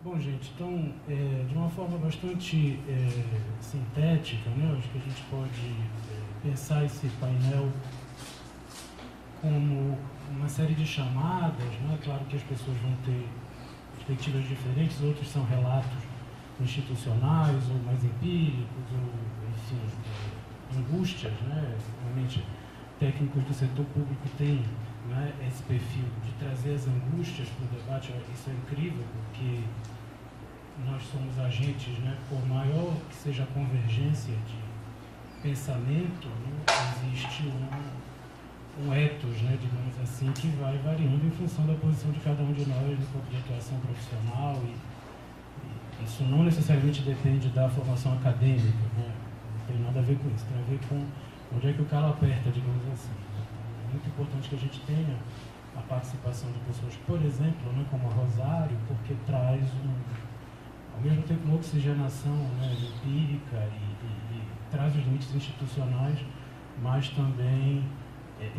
Bom, gente, então, de uma forma bastante sintética, né, acho que a gente pode pensar esse painel como uma série de chamadas, né? Claro que as pessoas vão ter perspectivas diferentes, outros são relatos institucionais ou mais empíricos, ou, enfim, angústias, né? Realmente, técnicos do setor público têm, né, esse perfil de trazer as angústias para o debate. Isso é incrível, porque nós somos agentes, né, por maior que seja a convergência de pensamento, né, existe um ethos, né, digamos assim, que vai variando em função da posição de cada um de nós no campo de atuação profissional, e isso não necessariamente depende da formação acadêmica, né, não tem nada a ver com isso, tem a ver com onde é que o calo aperta, digamos assim. É muito importante que a gente tenha a participação de pessoas, por exemplo, né, como a Rosário, porque traz ao mesmo tempo uma oxigenação, né, empírica e traz os limites institucionais, mas também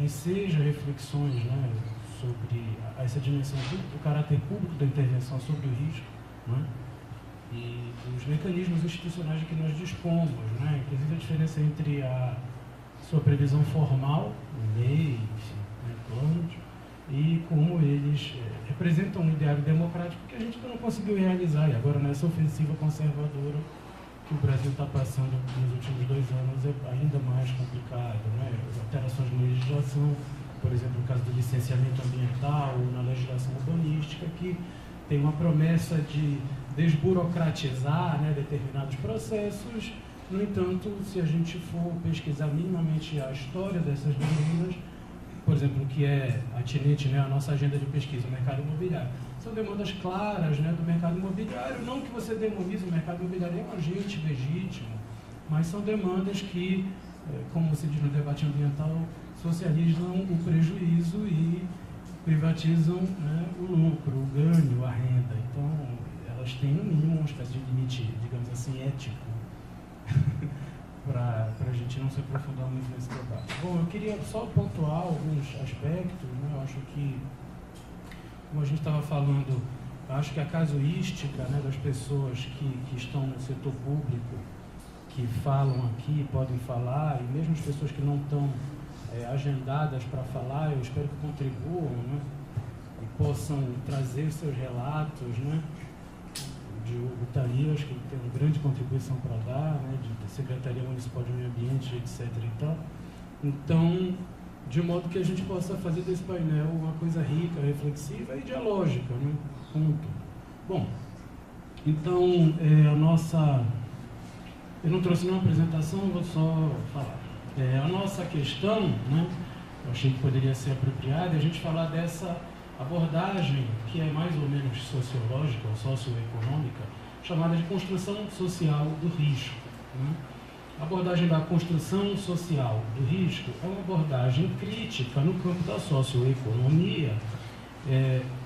enseja reflexões, né, sobre essa dimensão do caráter público da intervenção sobre o risco, né, e os mecanismos institucionais de que nós dispomos, né, inclusive a diferença entre a sua previsão formal, lei, enfim, né, planos, e como eles representam um ideário democrático que a gente ainda não conseguiu realizar, e agora nessa ofensiva conservadora que o Brasil está passando nos últimos 2 anos é ainda mais complicado, né? As alterações na legislação, por exemplo, no caso do licenciamento ambiental ou na legislação urbanística, que tem uma promessa de desburocratizar, né, determinados processos. No entanto, se a gente for pesquisar minimamente a história dessas demandas, por exemplo, que é atinente, né, à nossa agenda de pesquisa, o mercado imobiliário, são demandas claras, né, do mercado imobiliário. Não que você demonize o mercado imobiliário, é um agente legítimo, mas são demandas que, como se diz no debate ambiental, socializam o prejuízo e privatizam, né, o lucro, o ganho, a renda. Então, elas têm, no mínimo, uma espécie de limite, digamos assim, ético, para a gente não se aprofundar muito nesse debate. Bom, eu queria só pontuar alguns aspectos, né? Eu acho que, como a gente estava falando, eu acho que a casuística, né, das pessoas que estão no setor público, que falam aqui, podem falar, e mesmo as pessoas que não estão agendadas para falar, eu espero que contribuam, né, e possam trazer seus relatos, né. De Hugo está aí, acho que ele tem uma grande contribuição para dar, né, de Secretaria Municipal de Meio Ambiente, etc. e tal. Então, de modo que a gente possa fazer desse painel uma coisa rica, reflexiva e dialógica, né, ponto. Bom, então, eu não trouxe nenhuma apresentação, vou só falar. A nossa questão, né, eu achei que poderia ser apropriada, a gente falar dessa abordagem que é mais ou menos sociológica ou socioeconômica, chamada de construção social do risco, né? A abordagem da construção social do risco é uma abordagem crítica no campo da socioeconomia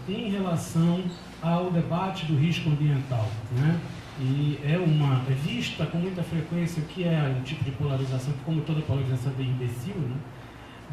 em relação ao debate do risco ambiental, né? E é vista com muita frequência, o que é um tipo de polarização, que como toda polarização é bem imbecil, né?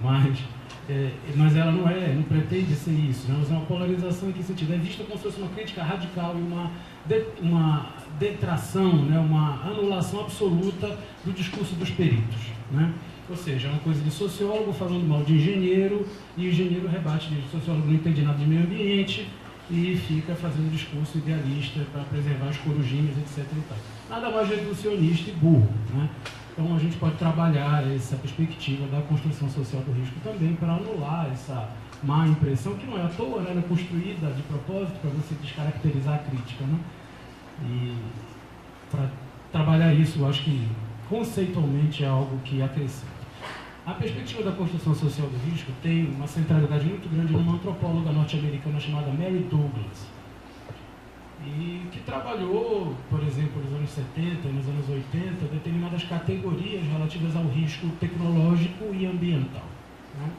Mas ela não pretende ser isso, né? Mas é uma polarização em que sentido? É vista como se fosse uma crítica radical e uma detração, né? Uma anulação absoluta do discurso dos peritos, né? Ou seja, é uma coisa de sociólogo falando mal de engenheiro, e o engenheiro rebate de sociólogo não entende nada de meio ambiente e fica fazendo discurso idealista para preservar as corujinhas, etc. e tal. Nada mais reducionista e burro, né? Então, a gente pode trabalhar essa perspectiva da construção social do risco também para anular essa má impressão, que não é à toa, né? Ela é construída de propósito para você descaracterizar a crítica, né? E para trabalhar isso, eu acho que conceitualmente é algo que acrescenta. A perspectiva da construção social do risco tem uma centralidade muito grande numa antropóloga norte-americana chamada Mary Douglas, e que trabalhou, por exemplo, nos anos 70 e nos anos 80, determinadas categorias relativas ao risco tecnológico e ambiental, né?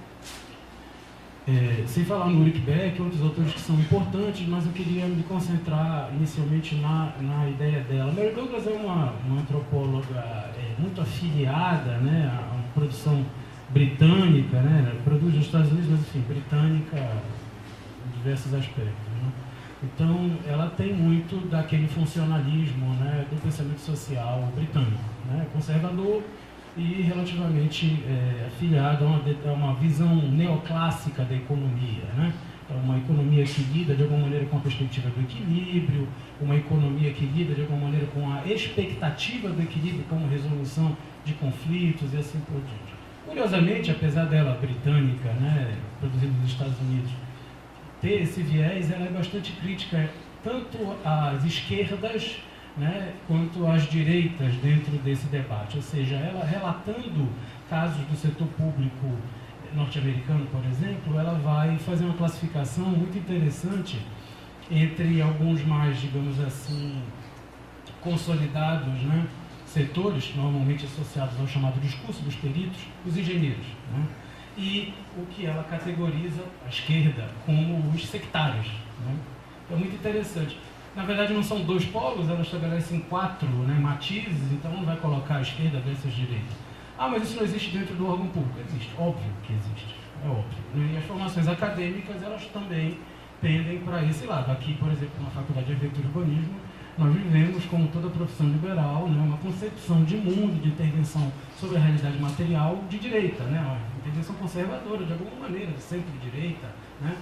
Sem falar no Ulrich Beck e outros autores que são importantes, mas eu queria me concentrar inicialmente na ideia dela. Mary Douglas é uma antropóloga muito afiliada, né, a uma produção britânica, né, produz nos Estados Unidos, mas enfim, britânica em diversos aspectos, né? Então, ela tem muito daquele funcionalismo, né, do pensamento social britânico, né, conservador e relativamente afiliado a uma visão neoclássica da economia, né? Então, uma economia que lida de alguma maneira com a perspectiva do equilíbrio, uma economia que lida de alguma maneira com a expectativa do equilíbrio como resolução de conflitos e assim por diante. Curiosamente, apesar dela britânica, né, produzida nos Estados Unidos, ter esse viés, ela é bastante crítica tanto às esquerdas, né, quanto às direitas dentro desse debate. Ou seja, ela relatando casos do setor público norte-americano, por exemplo, ela vai fazer uma classificação muito interessante entre alguns mais, digamos assim, consolidados, né, setores, normalmente associados ao chamado discurso dos peritos, os engenheiros, né, e o que ela categoriza, a esquerda, como os sectários. Né? É muito interessante. Na verdade, não são dois polos, ela estabelece em 4, né, matizes, então não vai colocar a esquerda versus a direita. Ah, mas isso não existe dentro do órgão público. Existe, óbvio que existe, é óbvio. E as formações acadêmicas, elas também pendem para esse lado. Aqui, por exemplo, na Faculdade de Arquitetura e Urbanismo, nós vivemos, como toda profissão liberal, né, uma concepção de mundo, de intervenção sobre a realidade material de direita, né, uma intervenção conservadora, de alguma maneira, de centro-direita, né,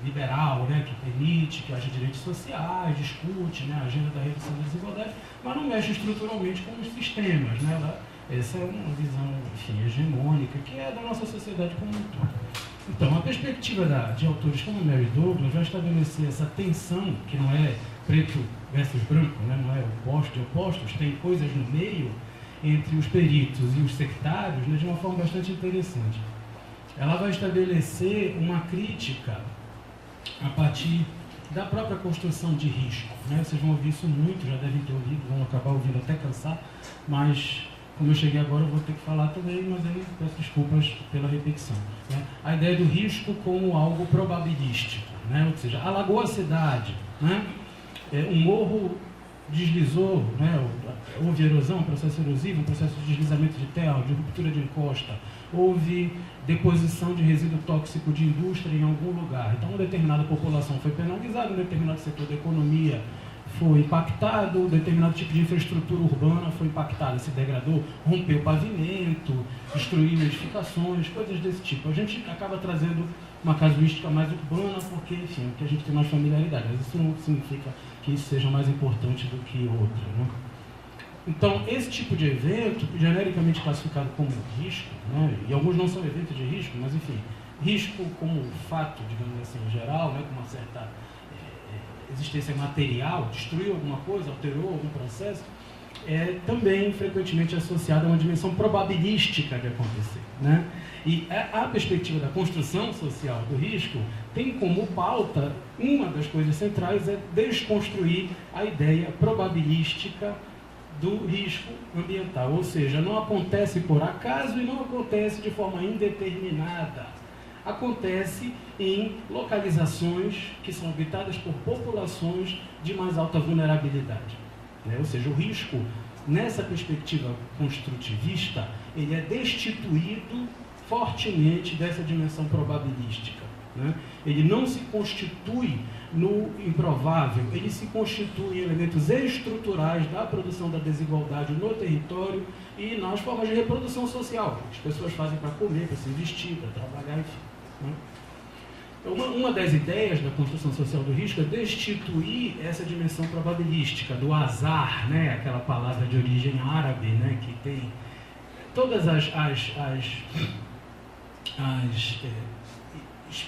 liberal, né, que permite que haja direitos sociais, discute, né, a agenda da redução da desigualdade, mas não mexe estruturalmente com os sistemas. Né, essa é uma visão, enfim, hegemônica, que é da nossa sociedade como um todo. Então, a perspectiva de autores como Mary Douglas vai estabelecer essa tensão, que não é preto versus branco, né? Não é oposto de opostos, tem coisas no meio entre os peritos e os sectários, né, de uma forma bastante interessante. Ela vai estabelecer uma crítica a partir da própria construção de risco. Né? Vocês vão ouvir isso muito, já devem ter ouvido, vão acabar ouvindo até cansar, mas como eu cheguei agora, eu vou ter que falar também, mas aí peço desculpas pela repetição. Né? A ideia do risco como algo probabilístico, né? Ou seja, alagou a cidade, né? Um morro deslizou, né? Houve erosão, processo erosivo, um processo de deslizamento de terra, de ruptura de encosta, houve deposição de resíduo tóxico de indústria em algum lugar. Então, uma determinada população foi penalizada, um determinado setor da economia foi impactado, um determinado tipo de infraestrutura urbana foi impactada, se degradou, rompeu o pavimento, destruiu edificações, coisas desse tipo. A gente acaba trazendo uma casuística mais urbana porque, enfim, o que a gente tem mais familiaridade, mas isso não significa que isso seja mais importante do que outro, né? Então, esse tipo de evento, genericamente classificado como risco, né, e alguns não são eventos de risco, mas enfim, risco como fato, digamos assim, em geral, né, com uma certa existência material, destruiu alguma coisa, alterou algum processo, é também frequentemente associado a uma dimensão probabilística de acontecer. Né? E a perspectiva da construção social do risco tem como pauta, uma das coisas centrais é desconstruir a ideia probabilística do risco ambiental, ou seja, não acontece por acaso e não acontece de forma indeterminada. Acontece em localizações que são habitadas por populações de mais alta vulnerabilidade. Né? Ou seja, o risco, nessa perspectiva construtivista, ele é destituído fortemente dessa dimensão probabilística. Né? Ele não se constitui no improvável, ele se constitui em elementos estruturais da produção da desigualdade no território e nas formas de reprodução social, que as pessoas fazem para comer, para se vestir, para trabalhar, enfim. Né? Então, uma das ideias da construção social do risco é destituir essa dimensão probabilística, do azar, né? Aquela palavra de origem árabe, né? Que tem todas as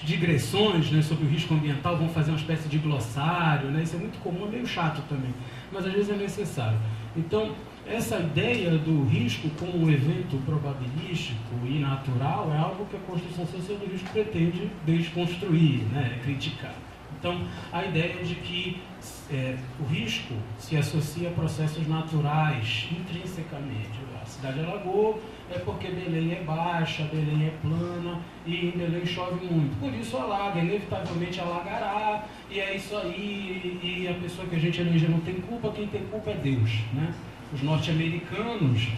digressões, né, sobre o risco ambiental, vão fazer uma espécie de glossário, né? Isso é muito comum, é meio chato também, mas às vezes é necessário. Então, essa ideia do risco como um evento probabilístico e natural é algo que a construção social do risco pretende desconstruir, né, criticar. Então, a ideia de que o risco se associa a processos naturais, intrinsecamente. A cidade alagou, é porque Belém é baixa, Belém é plana e em Belém chove muito. Por isso alaga, inevitavelmente alagará, e é isso aí, e a pessoa que a gente elegeu não tem culpa, quem tem culpa é Deus. Né? Os norte-americanos,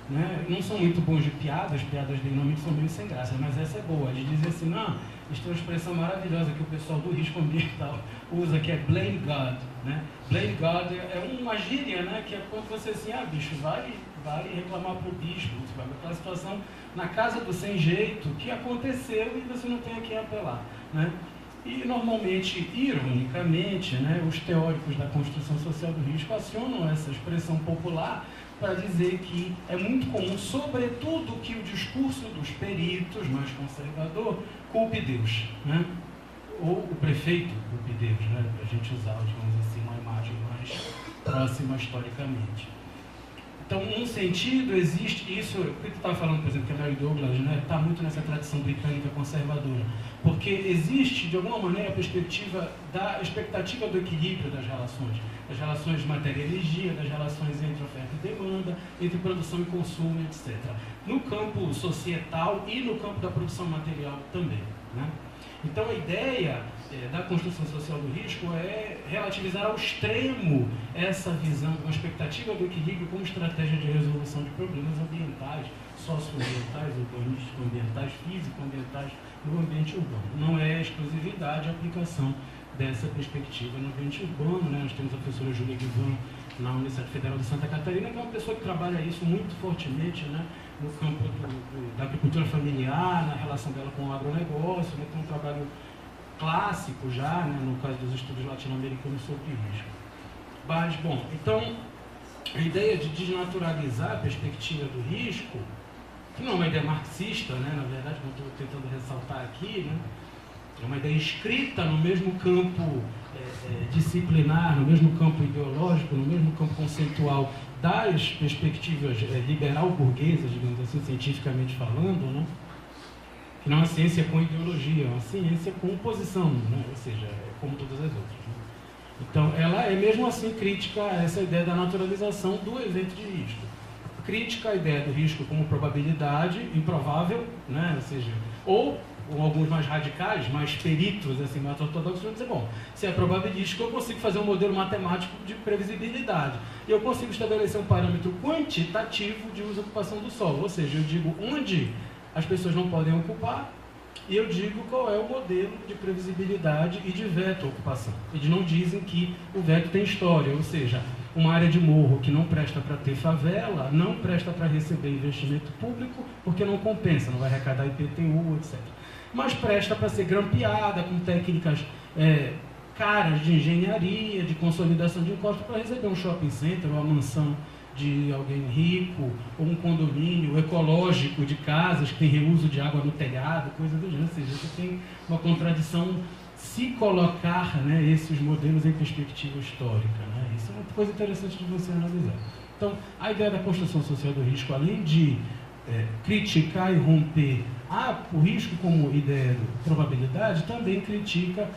né, não são muito bons de piadas deles normalmente são meio sem graça, mas essa é boa. Eles dizem assim, não, eles têm uma expressão maravilhosa que o pessoal do risco ambiental usa, que é blame God, né? Blame God é uma gíria, né? Que é quando você assim, bicho, vai reclamar para o bispo, aquela situação na casa do sem jeito que aconteceu e você não tem a quem apelar, né? E normalmente, ironicamente, né, os teóricos da construção social do risco acionam essa expressão popular para dizer que é muito comum, sobretudo, que o discurso dos peritos mais conservador culpe Deus, né? Ou o prefeito culpe Deus, né? Para a gente usar, digamos assim, uma imagem mais próxima historicamente. Então, num sentido, existe isso, o que tu estava falando, por exemplo, que a Mary Douglas, né, está muito nessa tradição britânica conservadora, porque existe, de alguma maneira, a perspectiva da expectativa do equilíbrio das relações de matéria e energia, das relações entre oferta e demanda, entre produção e consumo, etc. No campo societal e no campo da produção material também, né? Então, a ideia da construção social do risco é relativizar ao extremo essa visão, uma expectativa do equilíbrio como estratégia de resolução de problemas ambientais, socioambientais, urbanístico-ambientais, físico-ambientais no ambiente urbano. Não é exclusividade a aplicação dessa perspectiva no ambiente urbano, né? Nós temos a professora Júlia Guivan na Universidade Federal de Santa Catarina, que é uma pessoa que trabalha isso muito fortemente, né? No campo da agricultura familiar, na relação dela com o agronegócio, né? Tem um trabalho clássico já, né? No caso dos estudos latino-americanos sobre risco. Mas, bom, então, a ideia de desnaturalizar a perspectiva do risco, que não é uma ideia marxista, né? Na verdade, como eu estou tentando ressaltar aqui, né? É uma ideia escrita no mesmo campo disciplinar, no mesmo campo ideológico, no mesmo campo conceitual das perspectivas liberal-burguesas, digamos assim, cientificamente falando, né? Que não é uma ciência com ideologia, é uma ciência com posição, né? Ou seja, é como todas as outras, né? Então, ela é mesmo assim crítica a essa ideia da naturalização do evento de risco. Crítica à ideia do risco como probabilidade improvável, né? Ou seja, ou alguns mais radicais, mais peritos, assim, mais ortodoxos, vão dizer, bom, se é probabilístico, eu consigo fazer um modelo matemático de previsibilidade. E eu consigo estabelecer um parâmetro quantitativo de uso e ocupação do solo. Ou seja, eu digo onde as pessoas não podem ocupar e eu digo qual é o modelo de previsibilidade e de veto à ocupação. Eles não dizem que o veto tem história, ou seja, uma área de morro que não presta para ter favela, não presta para receber investimento público, porque não compensa, não vai arrecadar IPTU, etc. Mas presta para ser grampeada com técnicas caras de engenharia, de consolidação de encostas, para receber um shopping center, uma mansão de alguém rico, ou um condomínio ecológico de casas que tem reuso de água no telhado, coisa do gênero. Ou seja, você tem uma contradição se colocar, né, esses modelos em perspectiva histórica, né? Isso é uma coisa interessante de você analisar. Então, a ideia da construção social do risco, além de criticar e romper o risco como ideia de probabilidade, também critica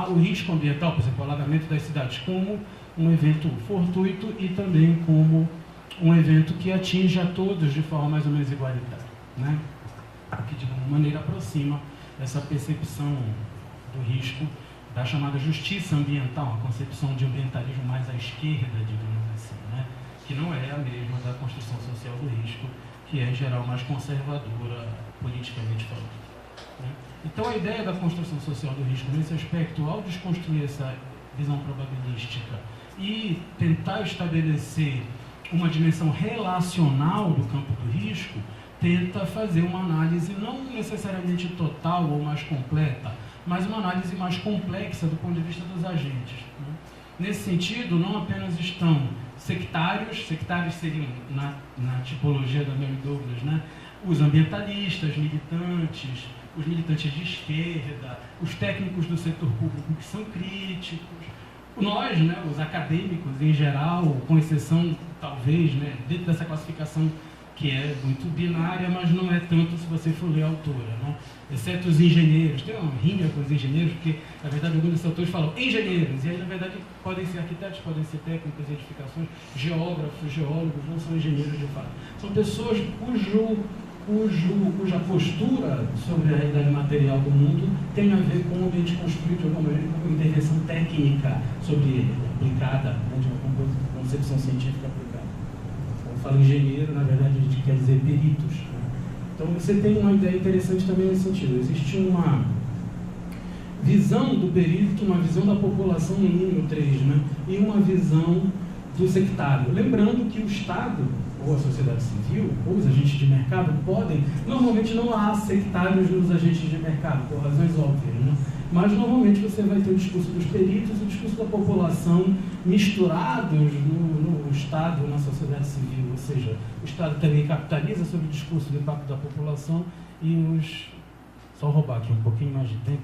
o risco ambiental, por exemplo, o alagamento das cidades, como um evento fortuito e também como um evento que atinge a todos de forma mais ou menos igualitária, né? Que de alguma maneira aproxima essa percepção do risco da chamada justiça ambiental, uma concepção de ambientalismo mais à esquerda, digamos assim, né? Que não é a mesma da construção social do risco, que é, em geral, mais conservadora, politicamente falando, né? Então, a ideia da construção social do risco, nesse aspecto, ao desconstruir essa visão probabilística e tentar estabelecer uma dimensão relacional do campo do risco, tenta fazer uma análise não necessariamente total ou mais completa, mas uma análise mais complexa do ponto de vista dos agentes, né? Nesse sentido, não apenas estão sectários seriam, na tipologia da Mary Douglas, né, os ambientalistas, militantes, os militantes de esquerda, os técnicos do setor público que são críticos, nós, né, os acadêmicos em geral, com exceção, talvez, né, dentro dessa classificação que é muito binária, mas não é tanto se você for ler a autora, né? Exceto os engenheiros. Tem uma rinha com os engenheiros, porque, na verdade, alguns desses autores falam engenheiros, e aí, na verdade, podem ser arquitetos, podem ser técnicos de edificações, geógrafos, geólogos, não são engenheiros de fato. São pessoas cuja postura sobre a realidade material do mundo tem a ver com o ambiente construído de alguma maneira, com uma intervenção técnica sobre ele, aplicada, né, de uma concepção científica aplicada. Fala engenheiro, na verdade a gente quer dizer peritos, né? Então você tem uma ideia interessante também nesse sentido. Existe visão do perito, uma visão da população no número 3, né? E uma visão do sectário. Lembrando que o Estado, ou a sociedade civil, ou os agentes de mercado podem, normalmente não há sectários nos agentes de mercado, por razões óbvias, né? Mas normalmente você vai ter o discurso dos peritos e o discurso da população misturados no Estado, na sociedade civil, ou seja, o Estado também capitaliza sobre o discurso do impacto da população e os... Só roubar aqui um pouquinho mais de tempo,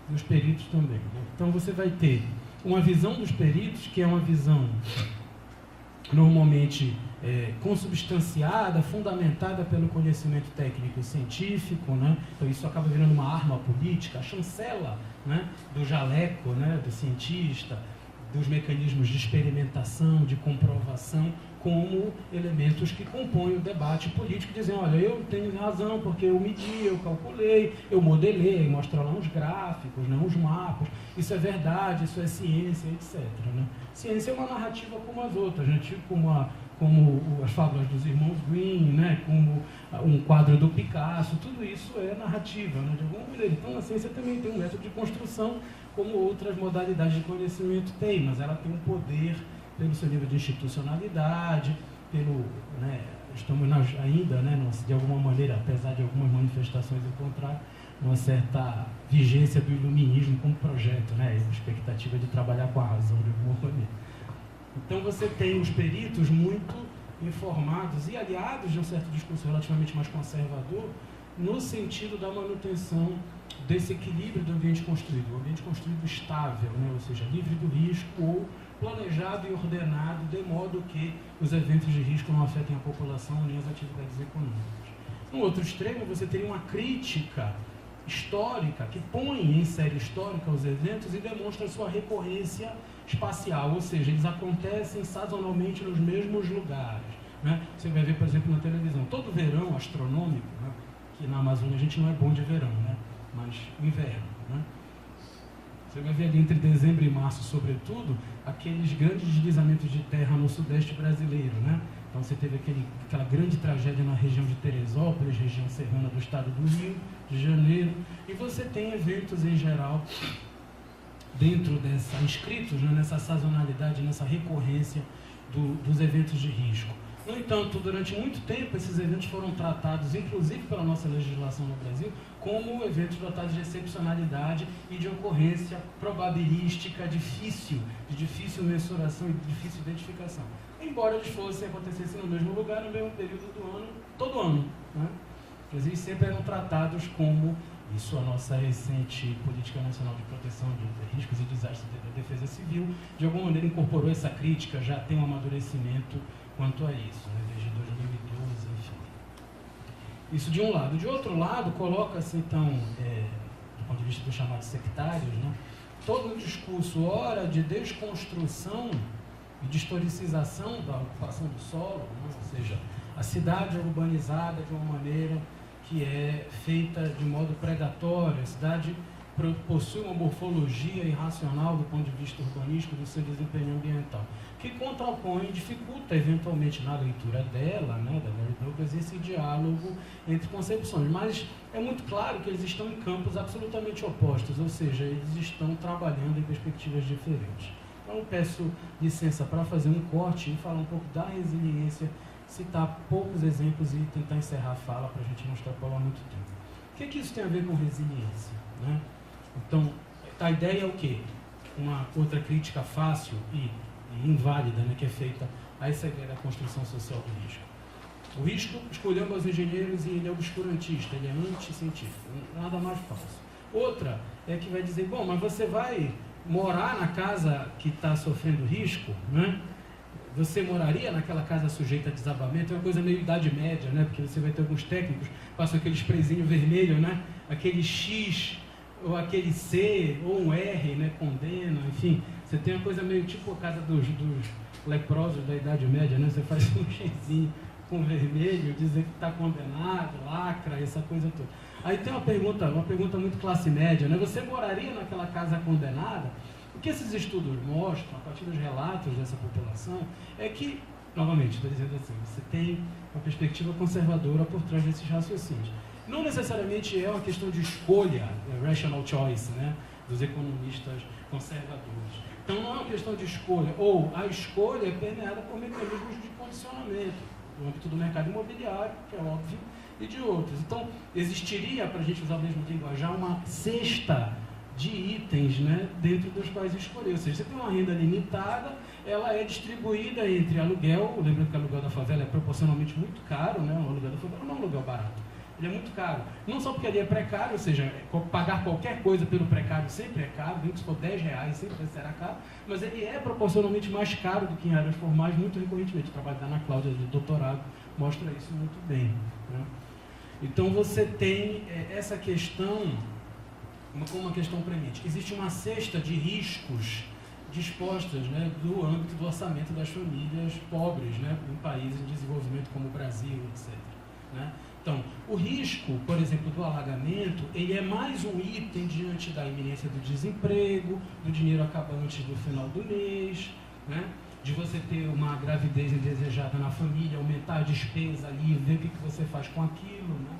e os peritos também, né? Então você vai ter uma visão dos peritos, que é uma visão normalmente consubstanciada, fundamentada pelo conhecimento técnico e científico, né? Então isso acaba virando uma arma política, a chancela, né, do jaleco, né, do cientista, dos mecanismos de experimentação, de comprovação, como elementos que compõem o debate político, dizem, olha, eu tenho razão porque eu medi, eu calculei, eu modelei, mostra lá uns gráficos, né, uns mapas, isso é verdade, isso é ciência, etc. Né? Ciência é uma narrativa como as outras, né? Tipo como as fábulas dos irmãos Grimm, né? Como um quadro do Picasso, tudo isso é narrativa, né? De alguma maneira. Então a ciência também tem um método de construção, como outras modalidades de conhecimento têm, mas ela tem um poder pelo seu nível de institucionalidade, pelo, né, estamos ainda, né, de alguma maneira, apesar de algumas manifestações encontrar uma certa vigência do iluminismo como projeto, né, a expectativa de trabalhar com a razão de alguma maneira. Então você tem os peritos muito informados e aliados de um certo discurso relativamente mais conservador, no sentido da manutenção desse equilíbrio do ambiente construído, um ambiente construído estável, né, ou seja, livre do risco ou planejado e ordenado, de modo que os eventos de risco não afetem a população nem as atividades econômicas. No outro extremo, você teria uma crítica histórica que põe em série histórica os eventos e demonstra sua recorrência espacial, ou seja, eles acontecem sazonalmente nos mesmos lugares, né? Você vai ver, por exemplo, na televisão, todo verão astronômico, né? Que na Amazônia a gente não é bom de verão, né? Mas inverno, né? Você vai ver ali entre dezembro e março, sobretudo, aqueles grandes deslizamentos de terra no sudeste brasileiro, né? Então você teve aquela grande tragédia na região de Teresópolis, região serrana do estado do Rio de Janeiro, e você tem eventos em geral dentro dessa, inscritos, né, nessa sazonalidade, nessa recorrência dos eventos de risco. No entanto, durante muito tempo, esses eventos foram tratados, inclusive pela nossa legislação no Brasil, como eventos dotados de excepcionalidade e de ocorrência probabilística de difícil mensuração e de difícil identificação. Embora eles acontecessem no mesmo lugar, no mesmo período do ano, todo ano, né? Mas eles sempre eram tratados como, isso a nossa recente Política Nacional de Proteção de Riscos e Desastres da Defesa Civil, de alguma maneira incorporou essa crítica, já tem um amadurecimento quanto a isso, né, desde 2012, enfim. Isso de um lado. De outro lado, coloca-se, então, do ponto de vista dos chamados sectários, né, todo um discurso, ora, de desconstrução e de historicização da ocupação do solo, né, ou seja, a cidade urbanizada de uma maneira que é feita de modo predatório, a cidade possui uma morfologia irracional do ponto de vista urbanístico do seu desempenho ambiental, que contrapõe e dificulta eventualmente na leitura dela, né, da Mary Douglas, esse diálogo entre concepções. Mas é muito claro que eles estão em campos absolutamente opostos, ou seja, eles estão trabalhando em perspectivas diferentes. Então eu peço licença para fazer um corte e falar um pouco da resiliência, citar poucos exemplos e tentar encerrar a fala para a gente não extrapolar muito tempo. O que isso tem a ver com resiliência, né? Então, a ideia é o quê? Uma outra crítica fácil e inválida, né, que é feita a essa ideia da construção social do risco. O risco, escolhendo os engenheiros, e ele é obscurantista, ele é anticientífico, nada mais falso. Outra é que vai dizer, bom, mas você vai morar na casa que está sofrendo risco, né? Você moraria naquela casa sujeita a desabamento? É uma coisa meio Idade Média, né? Porque você vai ter alguns técnicos, passam aquele sprayzinho vermelho, né? Aquele X, ou aquele C, ou um R, né? Condena, enfim. Você tem uma coisa meio tipo a casa dos leprosos da Idade Média, né? Você faz um Xzinho com vermelho, dizer que está condenado, lacra, essa coisa toda. Aí tem uma pergunta muito classe média, né? Você moraria naquela casa condenada? O que esses estudos mostram, a partir dos relatos dessa população, é que, novamente, estou dizendo assim, você tem uma perspectiva conservadora por trás desses raciocínios. Não necessariamente é uma questão de escolha, rational choice, né? dos economistas conservadores. Então não é uma questão de escolha, ou a escolha é permeada por mecanismos de condicionamento, no âmbito do mercado imobiliário, que é óbvio, e de outros. Então, existiria, para a gente usar o mesmo linguajar, uma cesta de itens, né, dentro dos quais escolher. Ou seja, você tem uma renda limitada, ela é distribuída entre aluguel, lembrando que o aluguel da favela é proporcionalmente muito caro, né, o aluguel da favela não é um aluguel barato, ele é muito caro. Não só porque ele é precário, ou seja, pagar qualquer coisa pelo precário sempre é caro, nem que se for R$10 sempre será caro, mas ele é proporcionalmente mais caro do que em áreas formais, muito recorrentemente. O trabalho da Ana Cláudia de doutorado mostra isso muito bem, né? Então você tem essa questão como uma questão premente. Existe uma cesta de riscos dispostas, né, do âmbito do orçamento das famílias pobres, né, em países em desenvolvimento como o Brasil, etc. Né? Então, o risco, por exemplo, do alagamento, ele é mais um item diante da iminência do desemprego, do dinheiro acabar antes do final do mês, né? De você ter uma gravidez indesejada na família, aumentar a despesa ali, ver o que você faz com aquilo, né?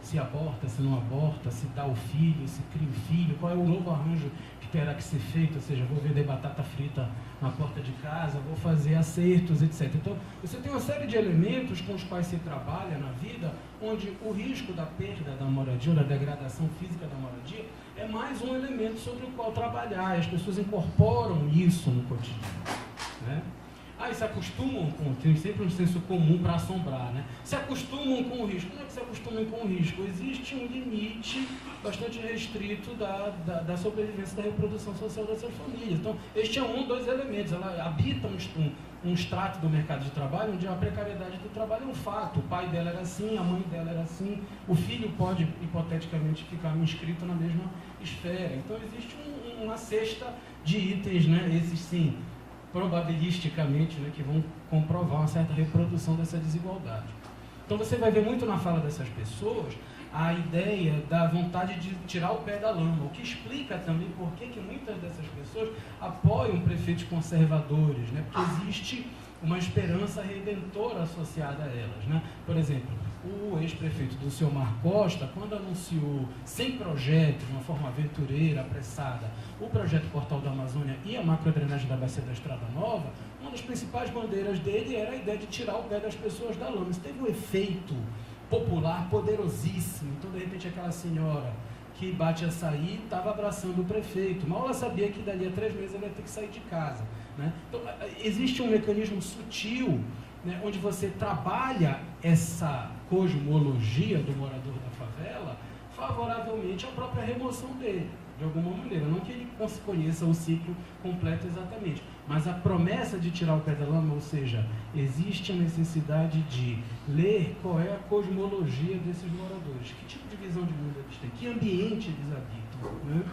Se aborta, se não aborta, se dá o filho, se cria o filho, qual é o novo arranjo que terá que ser feito, ou seja, vou vender batata frita na porta de casa, vou fazer acertos, etc. Então, você tem uma série de elementos com os quais se trabalha na vida, onde o risco da perda da moradia, ou da degradação física da moradia, é mais um elemento sobre o qual trabalhar, e as pessoas incorporam isso no cotidiano, né? E se acostumam tem sempre um senso comum para assombrar, né? Se acostumam com o risco. Como é que se acostumam com o risco? Existe um limite bastante restrito da sobrevivência da reprodução social dessas famílias. Então, este é dois elementos. Ela habita um extrato do mercado de trabalho onde a precariedade do trabalho é um fato. O pai dela era assim, a mãe dela era assim, o filho pode, hipoteticamente, ficar inscrito na mesma esfera. Então, existe uma cesta de itens, né? Esses sim, probabilisticamente, né, que vão comprovar uma certa reprodução dessa desigualdade. Então você vai ver muito na fala dessas pessoas a ideia da vontade de tirar o pé da lama, o que explica também por que muitas dessas pessoas apoiam prefeitos conservadores, né, porque existe uma esperança redentora associada a elas, né? Por exemplo, o ex-prefeito do Ciomar Costa, quando anunciou 100 projetos de uma forma aventureira, apressada, o projeto Portal da Amazônia e a macrodrenagem da Bacia da Estrada Nova, uma das principais bandeiras dele era a ideia de tirar o pé das pessoas da lama. Isso teve um efeito popular poderosíssimo. Então, de repente, aquela senhora que bate açaí estava abraçando o prefeito. Mal ela sabia que dali a 3 meses ela ia ter que sair de casa, né? Então, existe um mecanismo sutil, né, onde você trabalha essa cosmologia do morador da favela favoravelmente à própria remoção dele, de alguma maneira. Não que ele conheça o ciclo completo exatamente, mas a promessa de tirar o pé da lama, ou seja, existe a necessidade de ler qual é a cosmologia desses moradores, que tipo de visão de mundo eles têm, que ambiente eles habitam, né?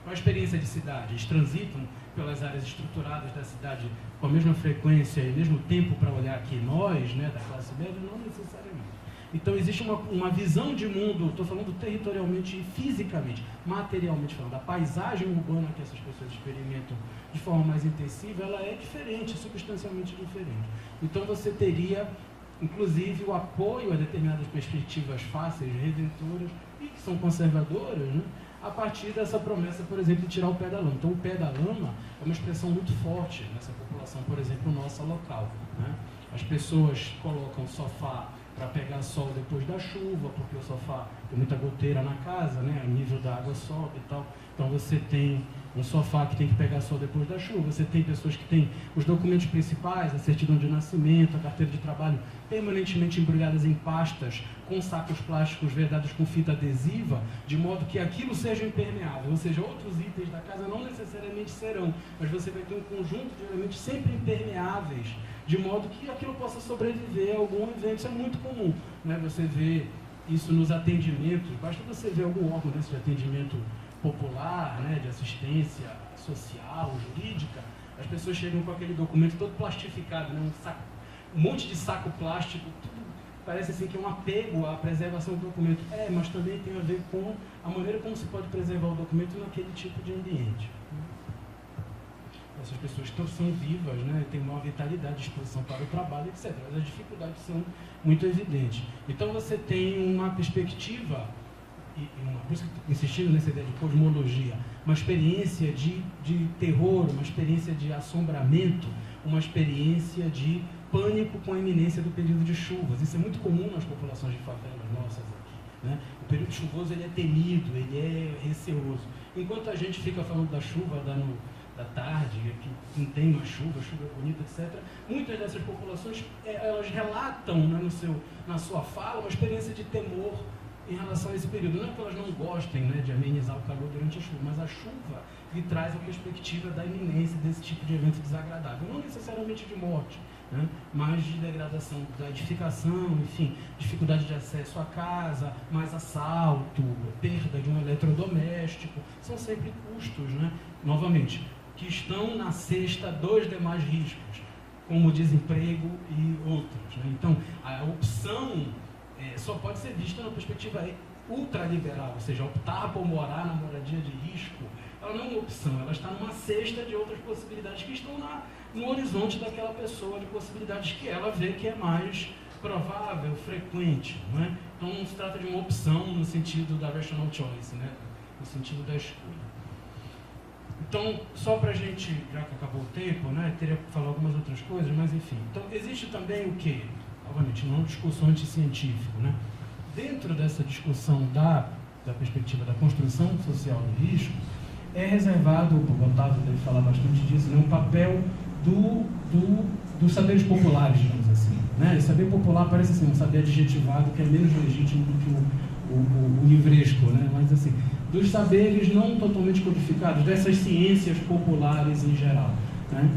Qual a experiência de cidade? Eles transitam pelas áreas estruturadas da cidade com a mesma frequência e mesmo tempo para olhar que nós, né, da classe média? Não necessariamente. Então existe uma visão de mundo, estou falando territorialmente e fisicamente, materialmente falando, a paisagem urbana que essas pessoas experimentam de forma mais intensiva, ela é diferente, substancialmente diferente. Então você teria, inclusive, o apoio a determinadas perspectivas fáceis, redentoras e que são conservadoras, né, a partir dessa promessa, por exemplo, de tirar o pé da lama. Então o pé da lama é uma expressão muito forte nessa população, por exemplo, nossa local, né? As pessoas colocam sofá para pegar sol depois da chuva, porque o sofá tem muita goteira na casa, né? O nível da água sobe e tal. Então você tem um sofá que tem que pegar sol depois da chuva. Você tem pessoas que têm os documentos principais, a certidão de nascimento, a carteira de trabalho, permanentemente embrulhadas em pastas, com sacos plásticos vedados com fita adesiva, de modo que aquilo seja impermeável. Ou seja, outros itens da casa não necessariamente serão, mas você vai ter um conjunto de elementos sempre impermeáveis, de modo que aquilo possa sobreviver a algum evento. Isso é muito comum, né? Você vê isso nos atendimentos, basta você ver algum órgão desse de atendimento popular, né, de assistência social, jurídica, as pessoas chegam com aquele documento todo plastificado, né, um monte de saco plástico, tudo parece assim que é um apego à preservação do documento. Mas também tem a ver com a maneira como se pode preservar o documento naquele tipo de ambiente. Essas pessoas são vivas, né, têm uma vitalidade, disposição para o trabalho, etc. Mas as dificuldades são muito evidentes. Então você tem uma perspectiva por isso que insistindo nessa ideia de cosmologia, uma experiência de terror, uma experiência de assombramento, uma experiência de pânico com a iminência do período de chuvas. Isso é muito comum nas populações de favelas nossas aqui, né? O período chuvoso ele é temido, ele é receoso. Enquanto a gente fica falando da chuva da tarde, que não tem uma chuva é bonita, etc., muitas dessas populações elas relatam, né, na sua fala uma experiência de temor em relação a esse período. Não é que elas não gostem, né, de amenizar o calor durante a chuva, mas a chuva lhe traz a perspectiva da iminência desse tipo de evento desagradável, não necessariamente de morte, né, mas de degradação da edificação, enfim, dificuldade de acesso à casa, mais assalto, perda de um eletrodoméstico, são sempre custos, né, novamente, que estão na cesta dos demais riscos, como desemprego e outros, né. Então, a opção só pode ser vista na perspectiva ultraliberal, ou seja, optar por morar na moradia de risco, ela não é uma opção, ela está numa cesta de outras possibilidades que estão no horizonte daquela pessoa, de possibilidades que ela vê que é mais provável, frequente, não é? Então não se trata de uma opção no sentido da rational choice, né? No sentido da escolha. Então, só para a gente, já que acabou o tempo, né, teria que falar algumas outras coisas, mas enfim. Então, existe também o quê? Obviamente, não é uma discussão anticientífica, né? Dentro dessa discussão da perspectiva da construção social do risco, é reservado, o Otávio deve falar bastante disso, né, um papel dos saberes populares, digamos assim, né? E saber popular parece assim, um saber adjetivado que é menos legítimo do que o livresco, né? Mas assim, dos saberes não totalmente codificados, dessas ciências populares em geral, né?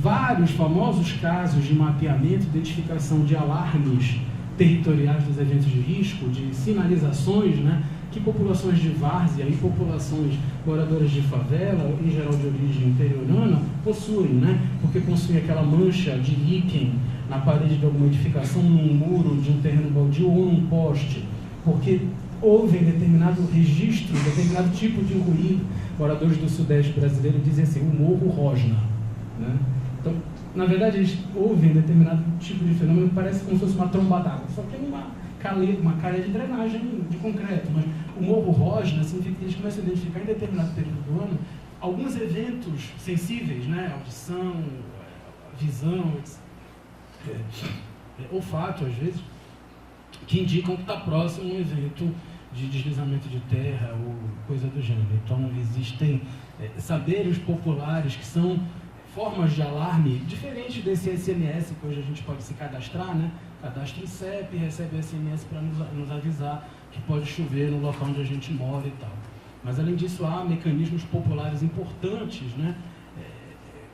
Vários famosos casos de mapeamento, identificação de alarmes territoriais dos eventos de risco, de sinalizações, né, que populações de várzea e populações moradoras de favela, em geral de origem interiorana, possuem, né, porque possuem aquela mancha de líquen na parede de alguma edificação, num muro de um terreno baldio ou num poste, porque houve determinado registro, determinado tipo de ruído. Moradores do Sudeste brasileiro dizem assim, o morro rosna, né? Então, na verdade, eles ouvem determinado tipo de fenômeno que parece como se fosse uma tromba d'água, só que é uma calha de drenagem de concreto. Mas o morro rosna significa que eles começam a identificar em determinado período do ano alguns eventos sensíveis, né? Audição, visão, olfato, às vezes, que indicam que está próximo um evento de deslizamento de terra ou coisa do gênero. Então, existem saberes populares que são formas de alarme diferentes desse SMS, que hoje a gente pode se cadastrar, né? Cadastra o CEP e recebe o SMS para nos avisar que pode chover no local onde a gente mora e tal. Mas, além disso, há mecanismos populares importantes, né?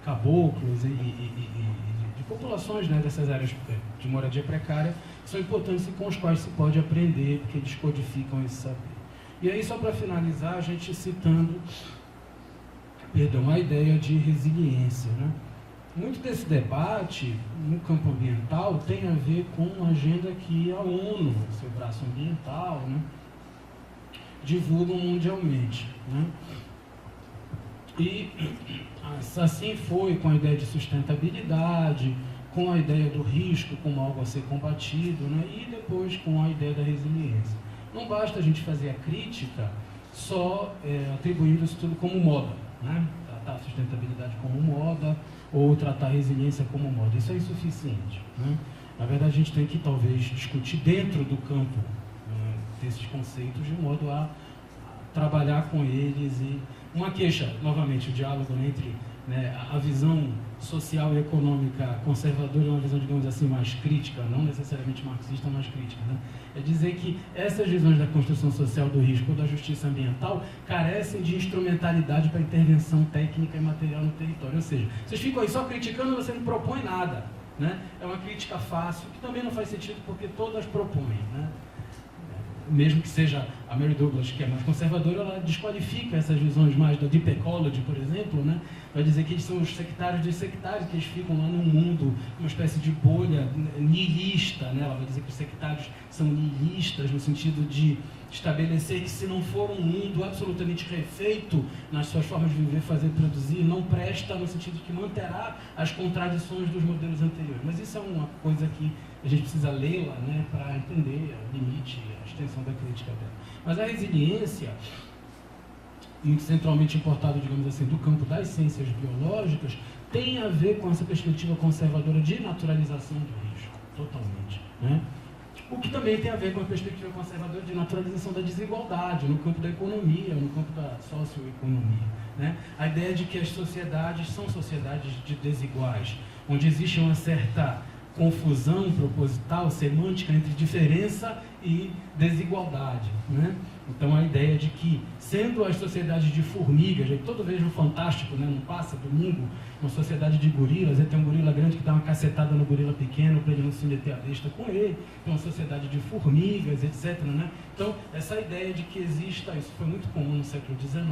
Caboclos e de populações, né, dessas áreas de moradia precária, que são importantes e com os quais se pode aprender, porque eles codificam esse saber. E aí, só para finalizar, a gente citando a ideia de resiliência, né? Muito desse debate no campo ambiental tem a ver com a agenda que a ONU, seu braço ambiental, né, divulga mundialmente, né? E assim foi com a ideia de sustentabilidade, com a ideia do risco como algo a ser combatido, né? E depois com a ideia da resiliência. Não basta a gente fazer a crítica só atribuindo isso tudo como moda, né? Tratar a sustentabilidade como moda ou tratar a resiliência como moda. Isso é insuficiente, né? Na verdade, a gente tem que talvez discutir dentro do campo desses conceitos de modo a trabalhar com eles. E uma queixa, novamente, o diálogo entre, né, a visão social e econômica conservadora e uma visão, digamos assim, mais crítica, não necessariamente marxista, mas crítica, né? É dizer que essas visões da construção social do risco ou da justiça ambiental carecem de instrumentalidade para intervenção técnica e material no território. Ou seja, vocês ficam aí só criticando, você não propõe nada, né? É uma crítica fácil, que também não faz sentido porque todas propõem, né? Mesmo que seja a Mary Douglas, que é mais conservadora, ela desqualifica essas visões mais da Deep Ecology, por exemplo, né? Vai dizer que eles são os sectários dos sectários, que eles ficam lá num mundo, uma espécie de bolha nihilista, né? Ela vai dizer que os sectários são nihilistas, no sentido de estabelecer que, se não for um mundo absolutamente refeito nas suas formas de viver, fazer e produzir, não presta, no sentido de que manterá as contradições dos modelos anteriores. Mas isso é uma coisa que a gente precisa lê-la, né, para entender o limite, a extensão da crítica dela. Mas a resiliência, muito centralmente importada, digamos assim, do campo das ciências biológicas, tem a ver com essa perspectiva conservadora de naturalização do risco, totalmente, né? O que também tem a ver com a perspectiva conservadora de naturalização da desigualdade no campo da economia, no campo da socioeconomia, né? A ideia de que as sociedades são sociedades de desiguais, onde existe uma certa confusão proposital, semântica entre diferença e desigualdade, né? Então a ideia de que, sendo as sociedades de formigas, aí todo vejo Fantástico, né, não passa domingo, uma sociedade de gorilas, aí tem um gorila grande que dá uma cacetada no gorila pequeno para ele não se meter a besta com ele, tem uma sociedade de formigas, etc, né? Então essa ideia de que exista, isso foi muito comum no século XIX,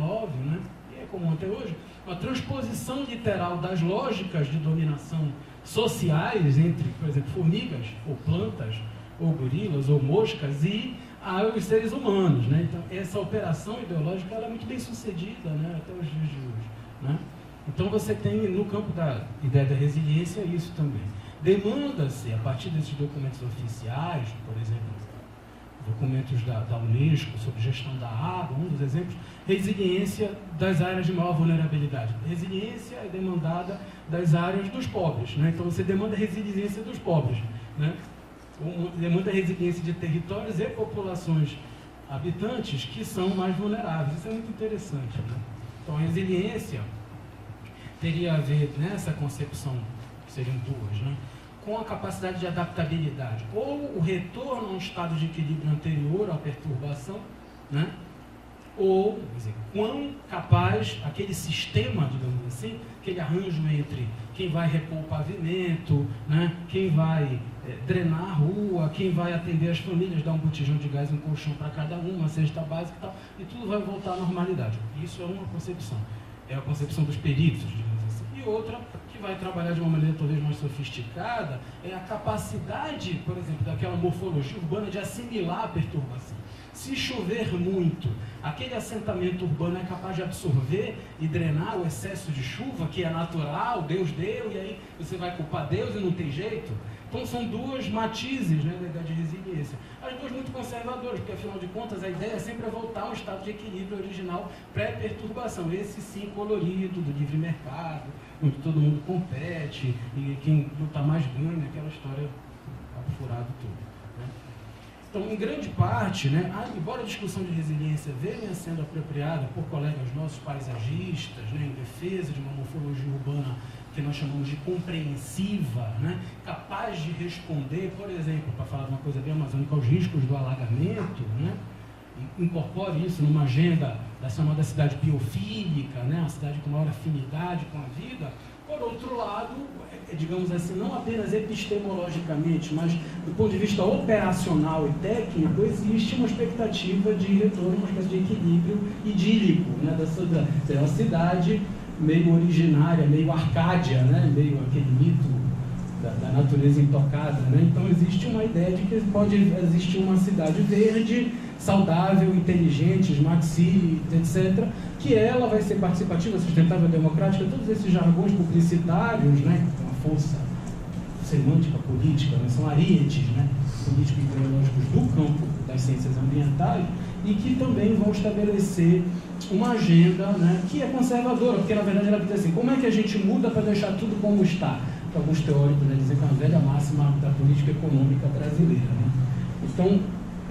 né, e é comum até hoje, uma transposição literal das lógicas de dominação sociais entre, por exemplo, formigas, ou plantas, ou gorilas, ou moscas, e aos seres humanos, né? Então, essa operação ideológica ela é muito bem sucedida, né, até os dias de hoje, né? Então, você tem, no campo da ideia da resiliência, isso também. Demanda-se, a partir desses documentos oficiais, por exemplo, documentos da Unesco sobre gestão da água, um dos exemplos, resiliência das áreas de maior vulnerabilidade. Resiliência é demandada das áreas dos pobres, né? Então, você demanda resiliência dos pobres, né? Demanda resiliência de territórios e populações habitantes que são mais vulneráveis. Isso é muito interessante, né? Então, a resiliência teria a ver, nessa concepção, que seriam duas, né, com a capacidade de adaptabilidade, ou o retorno a um estado de equilíbrio anterior à perturbação, né, ou, quer dizer, quão capaz aquele sistema, digamos assim, aquele arranjo entre quem vai repor o pavimento, né, quem vai drenar a rua, quem vai atender as famílias, dar um botijão de gás, um colchão para cada uma cesta básica e tal, e tudo vai voltar à normalidade. Isso é uma concepção. É a concepção dos peritos, digamos assim. E outra, que vai trabalhar de uma maneira talvez mais sofisticada, é a capacidade, por exemplo, daquela morfologia urbana de assimilar a perturbação. Se chover muito, aquele assentamento urbano é capaz de absorver e drenar o excesso de chuva, que é natural, Deus deu, e aí você vai culpar Deus e não tem jeito? Então são duas matizes, né, da ideia de resiliência. As duas muito conservadoras, porque afinal de contas a ideia é sempre voltar ao estado de equilíbrio original pré-perturbação. Esse sim colorido, do livre mercado, onde todo mundo compete, e quem luta mais ganha, aquela história furado tudo. Então, em grande parte, né, embora a discussão de resiliência venha sendo apropriada por colegas nossos paisagistas, né, em defesa de uma morfologia urbana que nós chamamos de compreensiva, né, capaz de responder, por exemplo, para falar de uma coisa bem amazônica, aos riscos do alagamento, né, incorpore isso numa agenda da chamada cidade biofílica, né, uma cidade com maior afinidade com a vida. Por outro lado, digamos assim, não apenas epistemologicamente, mas do ponto de vista operacional e técnico, existe uma expectativa de retorno, uma espécie de equilíbrio idílico, né, da cidade meio originária, meio arcádia, né, meio aquele mito da natureza intocada, né? Então existe uma ideia de que pode existir uma cidade verde, saudável, inteligente, smart city, etc., que ela vai ser participativa, sustentável, democrática, todos esses jargões publicitários, né, com a força semântica política, né, são arietes, né, políticos e ideológicos do campo das ciências ambientais, e que também vão estabelecer uma agenda, né, que é conservadora, porque na verdade ela diz assim, como é que a gente muda para deixar tudo como está? Alguns teóricos, né, dizem que é uma velha máxima da política econômica brasileira, né? Então,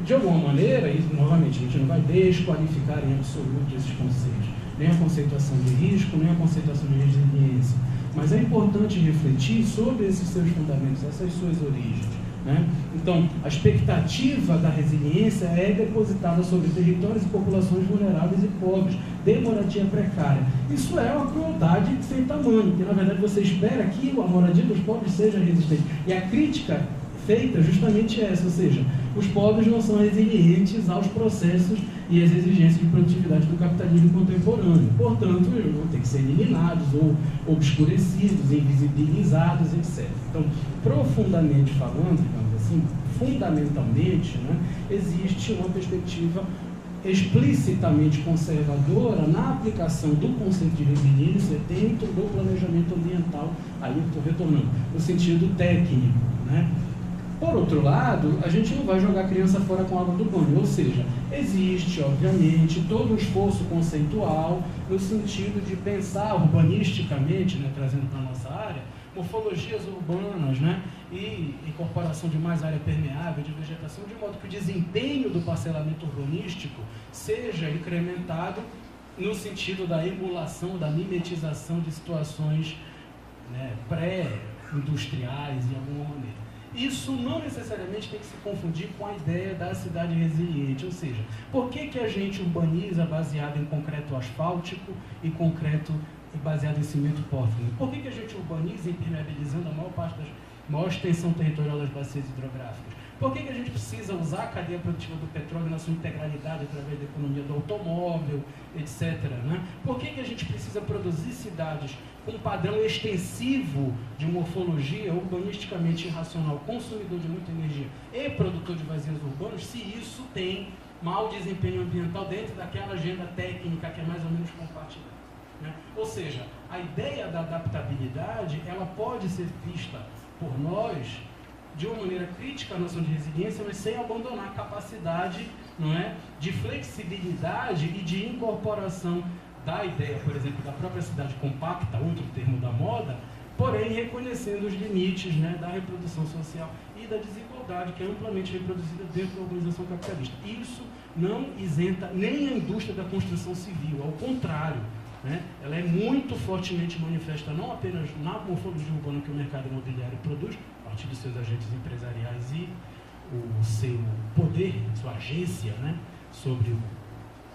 de alguma maneira, e novamente, a gente não vai desqualificar em absoluto esses conceitos, nem a conceituação de risco, nem a conceituação de resiliência, mas é importante refletir sobre esses seus fundamentos, essas suas origens, né? Então, a expectativa da resiliência é depositada sobre territórios e populações vulneráveis e pobres, de moradia precária. Isso é uma crueldade sem tamanho, porque na verdade você espera que a moradia dos pobres seja resistente. E a crítica feita justamente essa, ou seja, os pobres não são resilientes aos processos e às exigências de produtividade do capitalismo contemporâneo. Portanto, vão ter que ser eliminados ou obscurecidos, invisibilizados, etc. Então, profundamente falando, digamos assim, fundamentalmente, né, existe uma perspectiva explicitamente conservadora na aplicação do conceito de resiliência dentro do planejamento ambiental, aí eu estou retornando, no sentido técnico, né? Por outro lado, a gente não vai jogar a criança fora com a água do banho, ou seja, existe, obviamente, todo um esforço conceitual no sentido de pensar urbanisticamente, né, trazendo para a nossa área, morfologias urbanas, né, e incorporação de mais área permeável, de vegetação, de modo que o desempenho do parcelamento urbanístico seja incrementado no sentido da emulação, da mimetização de situações, né, pré-industriais, de alguma maneira. Isso não necessariamente tem que se confundir com a ideia da cidade resiliente, ou seja, por que a gente urbaniza baseado em concreto asfáltico e concreto baseado em cimento pórfido? Por que a gente urbaniza impermeabilizando a maior extensão territorial das bacias hidrográficas? Por que a gente precisa usar a cadeia produtiva do petróleo na sua integralidade através da economia do automóvel, etc., né? Por que a gente precisa produzir cidades com um padrão extensivo de morfologia urbanisticamente irracional, consumidor de muita energia e produtor de vazios urbanos, se isso tem mau desempenho ambiental dentro daquela agenda técnica que é mais ou menos compartilhada, né? Ou seja, a ideia da adaptabilidade, ela pode ser vista por nós de uma maneira crítica à noção de resiliência, mas sem abandonar a capacidade, não é, de flexibilidade e de incorporação da ideia, por exemplo, da própria cidade compacta, outro termo da moda, porém reconhecendo os limites, né, da reprodução social e da desigualdade que é amplamente reproduzida dentro da organização capitalista. Isso não isenta nem a indústria da construção civil, ao contrário, né, ela é muito fortemente manifesta não apenas na morfologia urbana que o mercado imobiliário produz, a partir dos seus agentes empresariais e o seu poder, sua agência, né, sobre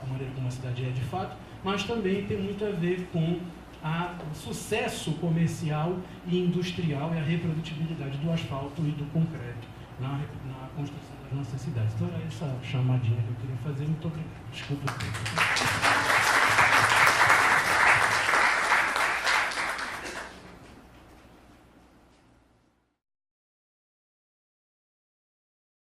a maneira como a cidade é de fato, mas também tem muito a ver com o sucesso comercial e industrial e a reprodutibilidade do asfalto e do concreto na construção das nossas cidades. Então, é essa chamadinha que eu queria fazer. Muito obrigado. Desculpa.